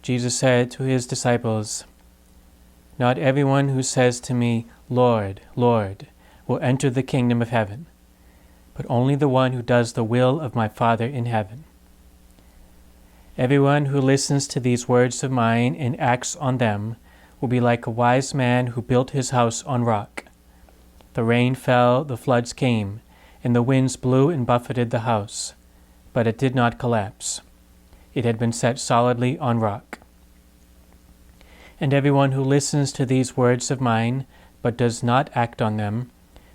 Jesus said to his disciples, "Not everyone who says to me, 'Lord, Lord,' will enter the kingdom of heaven, but only the one who does the will of my Father in heaven. Everyone who listens to these words of mine and acts on them will be like a wise man who built his house on rock. The rain fell, the floods came, and the winds blew and buffeted the house, but it did not collapse. It had been set solidly on rock. And everyone who listens to these words of mine, but does not act on them,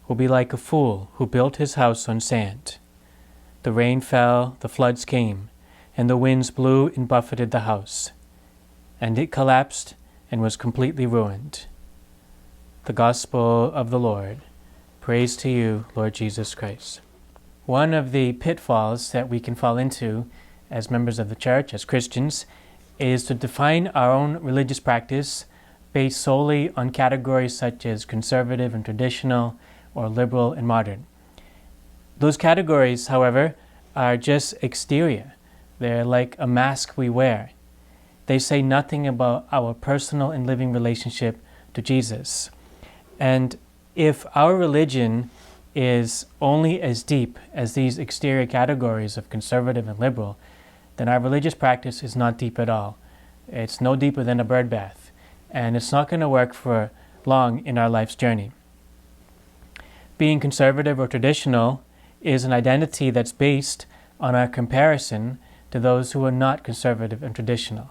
will be like a fool who built his house on sand. The rain fell, the floods came, and the winds blew and buffeted the house, and it collapsed and was completely ruined." The Gospel of the Lord. Praise to you, Lord Jesus Christ. One of the pitfalls that we can fall into as members of the church, as Christians, is to define our own religious practice based solely on categories such as conservative and traditional, or liberal and modern. Those categories, however, are just exterior. They're like a mask we wear. They say nothing about our personal and living relationship to Jesus. And if our religion is only as deep as these exterior categories of conservative and liberal, then our religious practice is not deep at all. It's no deeper than a bird bath, and it's not going to work for long in our life's journey. Being conservative or traditional is an identity that's based on our comparison to those who are not conservative and traditional.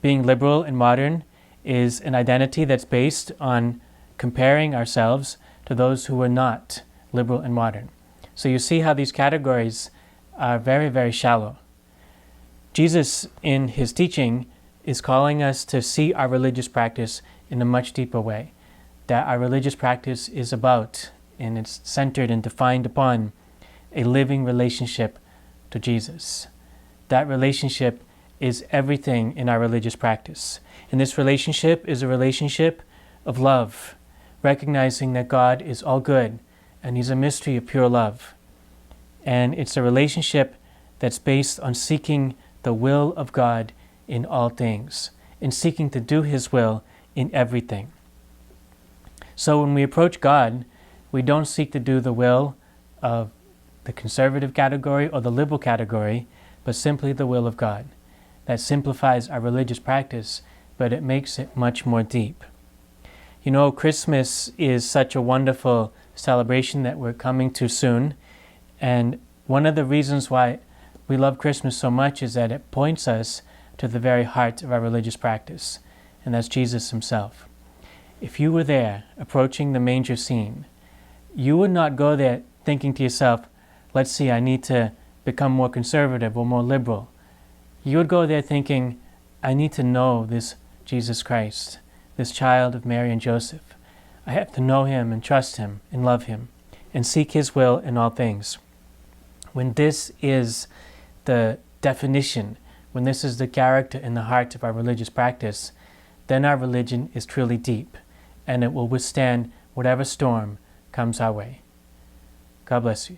Being liberal and modern is an identity that's based on comparing ourselves to those who are not liberal and modern. So you see how these categories are very, very shallow. Jesus, in his teaching, is calling us to see our religious practice in a much deeper way. That our religious practice is about, and it's centered and defined upon, a living relationship to Jesus. That relationship is everything in our religious practice. And this relationship is a relationship of love, recognizing that God is all good and He's a mystery of pure love. And it's a relationship that's based on seeking the will of God in all things, and seeking to do His will in everything. So when we approach God, we don't seek to do the will of the conservative category or the liberal category, but simply the will of God. That simplifies our religious practice, but it makes it much more deep. You know, Christmas is such a wonderful celebration that we're coming to soon, and one of the reasons why we love Christmas so much is that it points us to the very heart of our religious practice, and that's Jesus Himself. If you were there, approaching the manger scene, you would not go there thinking to yourself, let's see, I need to become more conservative or more liberal. You would go there thinking, I need to know this Jesus Christ, this child of Mary and Joseph. I have to know Him and trust Him and love Him and seek His will in all things. When this is the definition, when this is the character and the heart of our religious practice, then our religion is truly deep, and it will withstand whatever storm comes our way. God bless you.